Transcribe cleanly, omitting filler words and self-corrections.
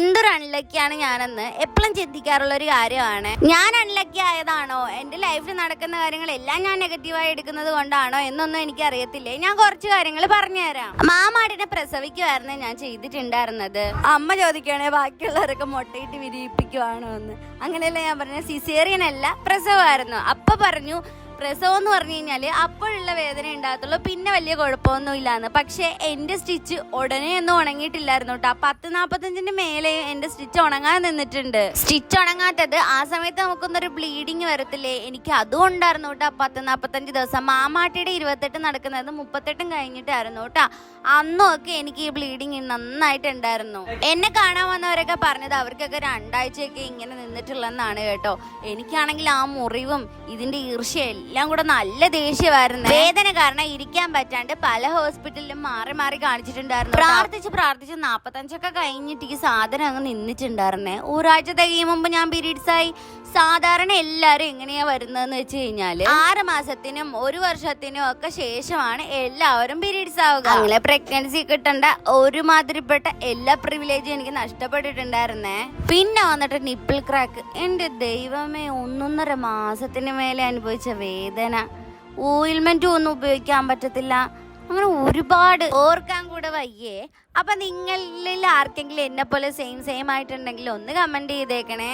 എന്തൊരു അൺലക്കിയാണ് ഞാനെന്ന് എപ്പോഴും ചിന്തിക്കാറുള്ള ഒരു കാര്യമാണ്. ഞാൻ അൺലക്കി ആയതാണോ, എൻ്റെ ലൈഫിൽ നടക്കുന്ന കാര്യങ്ങളെല്ലാം ഞാൻ നെഗറ്റീവായി എടുക്കുന്നത് കൊണ്ടാണോ എന്നൊന്നും എനിക്ക് അറിയത്തില്ലേ. ഞാൻ കുറച്ച് കാര്യങ്ങൾ പറഞ്ഞുതരാം. മാമാടിനെ പ്രസവിക്കുമായിരുന്നു ഞാൻ ചെയ്തിട്ടുണ്ടായിരുന്നത്. അമ്മ ചോദിക്കുകയാണെങ്കിൽ ബാക്കിയുള്ളവരൊക്കെ മുട്ടയിട്ട് വിരിയിപ്പിക്കുവാണോ എന്ന്. അങ്ങനെയല്ല ഞാൻ പറഞ്ഞ സിസേറിയൻ അല്ല, പ്രസവമായിരുന്നു. അപ്പൊ പറഞ്ഞു പ്രസവം എന്ന് പറഞ്ഞു കഴിഞ്ഞാൽ അപ്പോഴുള്ള വേദന ഉണ്ടാകത്തുള്ളൂ, പിന്നെ വലിയ കുഴപ്പമൊന്നും ഇല്ലാന്ന്. പക്ഷെ എൻ്റെ സ്റ്റിച്ച് ഉടനെ ഒന്നും ഉണങ്ങിയിട്ടില്ലായിരുന്നു കേട്ടോ. 10-45 മേലെ എൻ്റെ സ്റ്റിച്ച് ഉണങ്ങാൻ നിന്നിട്ടുണ്ട്. സ്റ്റിച്ച് ഉണങ്ങാത്തത് ആ സമയത്ത് നമുക്കൊന്നൊരു ബ്ലീഡിങ് വരത്തില്ലേ, എനിക്ക് അതും ഉണ്ടായിരുന്നു കേട്ടോ. 10-45 ദിവസം. മാമാട്ടിയുടെ 28 നടക്കുന്നത് 38 കഴിഞ്ഞിട്ടായിരുന്നു കേട്ടോ. അന്നും ഒക്കെ എനിക്ക് ഈ ബ്ലീഡിങ് നന്നായിട്ടുണ്ടായിരുന്നു. എന്നെ കാണാൻ വന്നവരൊക്കെ പറഞ്ഞത് അവർക്കൊക്കെ 2 ആഴ്ചയൊക്കെ ഇങ്ങനെ നിന്നിട്ടുള്ളതെന്നാണ് കേട്ടോ. എനിക്കാണെങ്കിൽ ആ മുറിവും ഇതിന്റെ ഈർഷ്യയും എല്ലാം കൂടെ നല്ല ദേഷ്യമായിരുന്നു. വേദന കാരണം ഇരിക്കാൻ പറ്റാണ്ട് പല ഹോസ്പിറ്റലിലും മാറി മാറി കാണിച്ചിട്ടുണ്ടായിരുന്നു. പ്രാർത്ഥിച്ച് 45 കഴിഞ്ഞിട്ട് ഈ സാധനം അങ്ങ് നിന്നിട്ടുണ്ടായിരുന്നേ. ഒരാഴ്ച തികയും മുമ്പ് ഞാൻ പീരീഡ്സ് ആയി. സാധാരണ എല്ലാരും എങ്ങനെയാ വരുന്നതെന്ന് വെച്ച് കഴിഞ്ഞാല് 6 മാസത്തിനും 1 വർഷത്തിനും ഒക്കെ ശേഷമാണ് എല്ലാവരും പീരീഡ്സ് ആവുക. അങ്ങനെ പ്രഗ്നൻസി കിട്ടേണ്ട ഒരുമാതിരിപ്പെട്ട എല്ലാ പ്രിവിലേജും എനിക്ക് നഷ്ടപ്പെട്ടിട്ടുണ്ടായിരുന്നേ. പിന്നെ വന്നിട്ട് നിപ്പിൾ ക്രാക്ക്. എന്റെ ദൈവമേ, 1.5 മാസത്തിന് മേലെ അനുഭവിച്ച വേദന. ഓയിൽമെന്റും ഒന്നും ഉപയോഗിക്കാൻ പറ്റത്തില്ല. അങ്ങനെ ഒരുപാട് ഓർക്കാൻ കൂടെ വയ്യേ. അപ്പൊ നിങ്ങളിൽ ആർക്കെങ്കിലും എന്നെ പോലെ സെയിം ആയിട്ടുണ്ടെങ്കിൽ ഒന്ന് കമന്റ് ചെയ്തേക്കണേ.